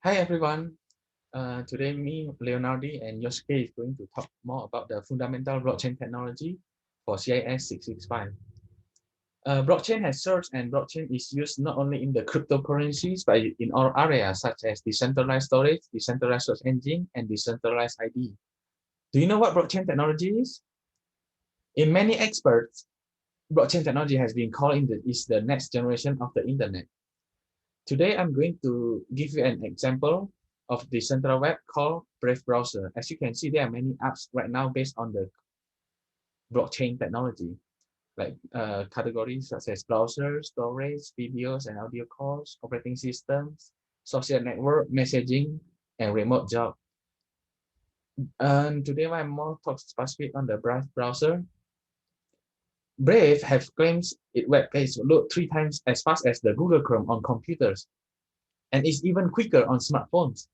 Hi everyone. Today me, Leonardy and Yosuke is going to talk more about the fundamental blockchain technology for CIS 665. Blockchain has surged and blockchain is used not only in the cryptocurrencies but in all areas such as decentralized storage, decentralized search engine, and decentralized ID. Do you know what blockchain technology is? In many experts, blockchain technology has been called is the next generation of the internet. Today, I'm going to give you an example of the central web called Brave browser. As you can see, there are many apps right now based on the blockchain technology, like categories such as browsers, storage, videos and audio calls, operating systems, social network, messaging, and remote job. And today, I'm more talk specific on the Brave browser. Brave have claims its web page will load 3 times as fast as the Google Chrome on computers, and is even quicker on smartphones.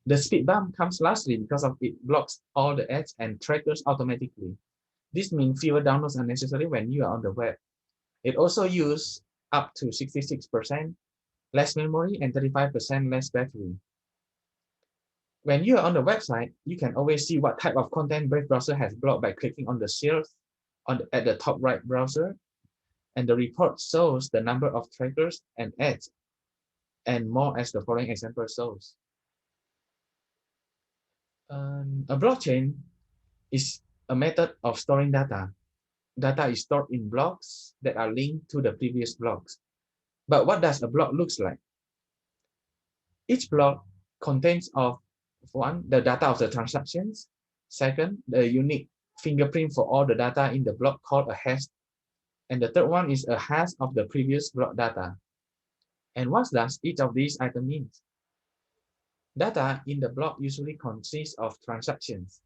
The speed bump comes lastly because of it blocks all the ads and trackers automatically. This means fewer downloads are necessary when you are on the web. It also uses up to 66% less memory and 35% less battery. When you are on the website, you can always see what type of content Brave browser has blocked by clicking on the cells at the top right browser, and the report shows the number of trackers and ads and more as the following example shows. A blockchain is a method of storing data. Data is stored in blocks that are linked to the previous blocks. But what does a block looks like? Each block contains of one, the data of the transactions. Second, the unique fingerprint for all the data in the block called a hash. And the third one is a hash of the previous block data. And what does each of these items mean? Data in the block usually consists of transactions.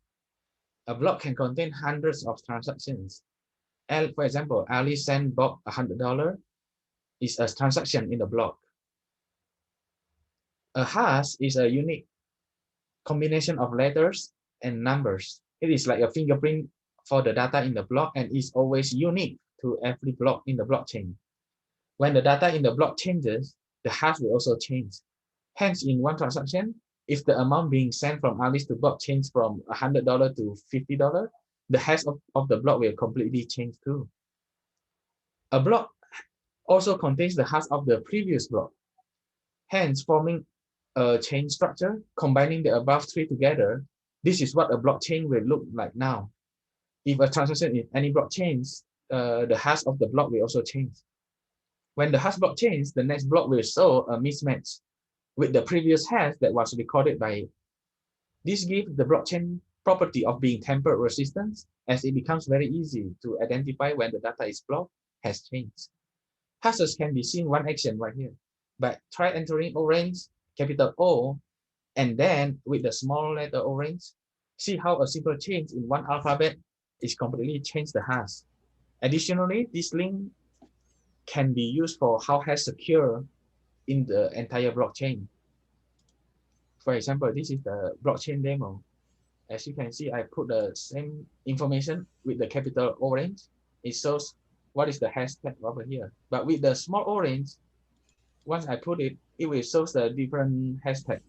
A block can contain hundreds of transactions. For example, Ali sent Bob $100 is a transaction in the block. A hash is a unique combination of letters and numbers. It is like a fingerprint for the data in the block and is always unique to every block in the blockchain. When the data in the block changes, the hash will also change. Hence, in one transaction, if the amount being sent from Alice to Bob changes from $100 to $50, the hash of the block will completely change too. A block also contains the hash of the previous block, hence forming a chain structure. Combining the above three together, this is what a blockchain will look like now. If a transaction in any block changes, the hash of the block will also change. When the hash block changes, the next block will show a mismatch with the previous hash that was recorded by it. This gives the blockchain property of being tamper resistant, as it becomes very easy to identify when the data is blocked has changed. Hashes can be seen one action right here. But try entering orange, capital O, and then with the small letter orange, see how a simple change in one alphabet is completely changed the hash. Additionally, this link can be used for how hash secure in the entire blockchain. For example, this is the blockchain demo. As you can see, I put the same information with the capital orange. It shows what is the hashtag over here. But with the small orange, once I put it, it will show the different hashtag,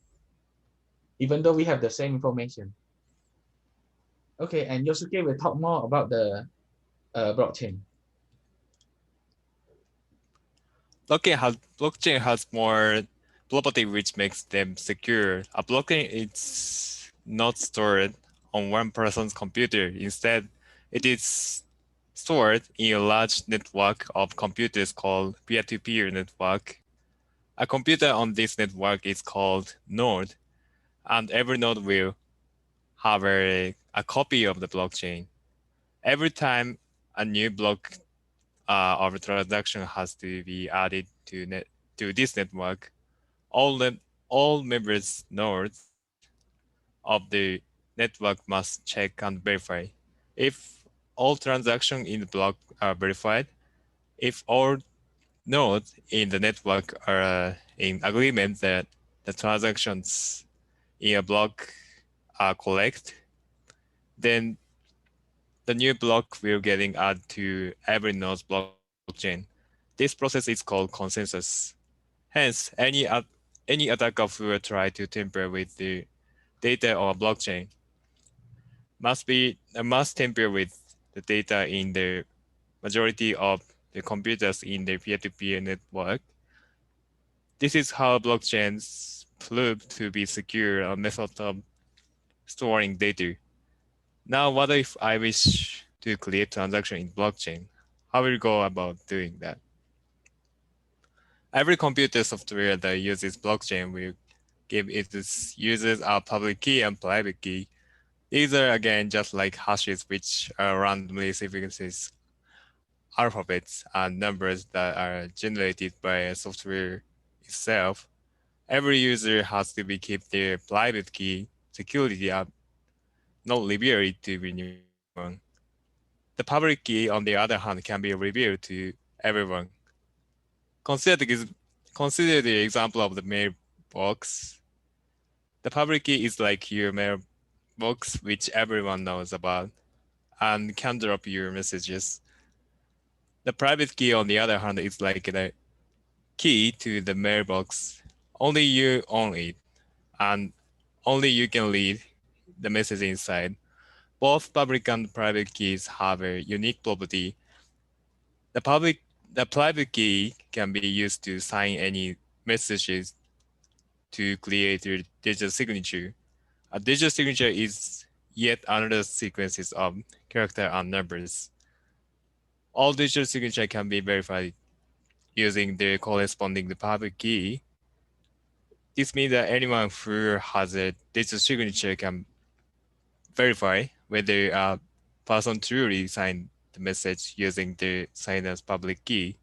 even though we have the same information. Okay, and Yosuke will talk more about the blockchain. Blockchain has more property which makes them secure. A blockchain is not stored on one person's computer. Instead, it is stored in a large network of computers called peer-to-peer network. A computer on this network is called node, and every node will have a copy of the blockchain. Every time a new block of a transaction has to be added to this network, all members nodes of the network must check and verify. If all transactions in the block are verified, if all nodes in the network are in agreement that the transactions in a block are correct, then the new block will getting added to every node's blockchain. This process is called consensus. Hence, any attacker who will try to tamper with the data on a blockchain must tamper with the data in the majority of the computers in the peer-to-peer network. This is how blockchains prove to be secure a method of storing data. Now, what if I wish to create transaction in blockchain? How will go about doing that? Every computer software that uses blockchain will give its users a public key and private key. These are again just like hashes which are randomly sequences alphabets and numbers that are generated by a software itself. Every user has to be keep their private key security up, not reveal it to anyone. The public key, on the other hand, can be revealed to everyone. Consider the, consider the example of the mailbox. The public key is like your mailbox, which everyone knows about and can drop your messages. The private key, on the other hand, is like the key to the mailbox. Only you own it, and only you can read the message inside. Both public and private keys have a unique property. The public, the private key can be used to sign any messages to create a digital signature. A digital signature is yet another sequences of character and numbers. All digital signature can be verified using the corresponding public key. This means that anyone who has a digital signature can verify whether a person truly signed the message using the signer's public key.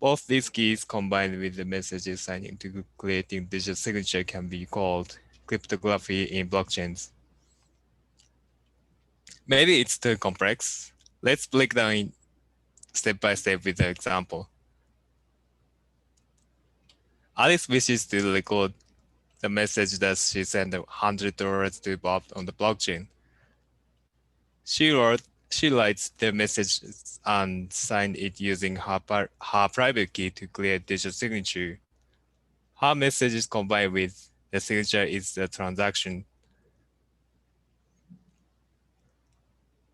Both these keys combined with the messages signing to creating digital signature can be called cryptography in blockchains. Maybe it's too complex. Let's break down step by step with an example. Alice wishes to record the message that she sent $100 to Bob on the blockchain. She wrote, she writes the message and signed it using her private key to create digital signature. Her message is combined with the signature is the transaction.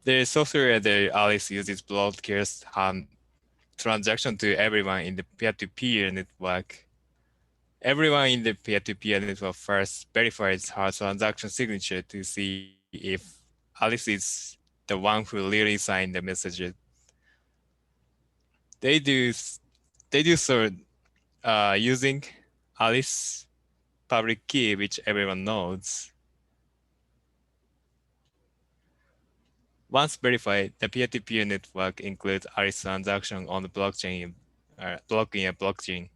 The software that Alice uses broadcasts her transaction to everyone in the peer-to-peer network. Everyone in the peer-to-peer network first verifies her transaction signature to see if Alice is the one who really signed the messages. They do they do so using Alice public key, which everyone knows. Once verified, the peer-to-peer network includes Alice transaction on the blockchain, blocking a blockchain.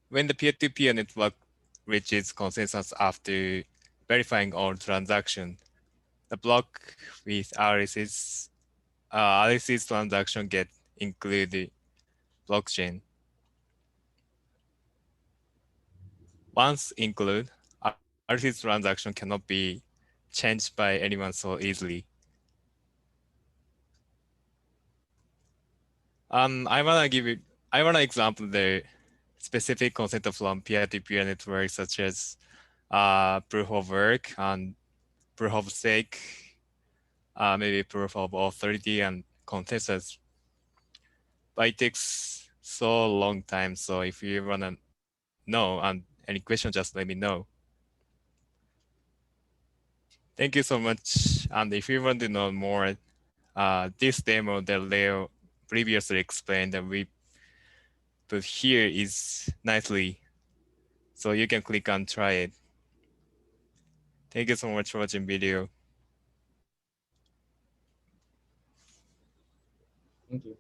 When the peer-to-peer network reaches consensus after verifying all transactions, the block with Alice's transaction get included blockchain. Once included, Alice's transaction cannot be changed by anyone so easily. I wanna example the specific concept from peer-to-peer networks such as proof of work and proof of stake, maybe proof of authority and consensus. But it takes so long time. So if you wanna know and any question, just let me know. Thank you so much. And if you want to know more, this demo that Leo previously explained that we put here is nicely, so you can click and try it. Thank you so much for watching video. Thank you.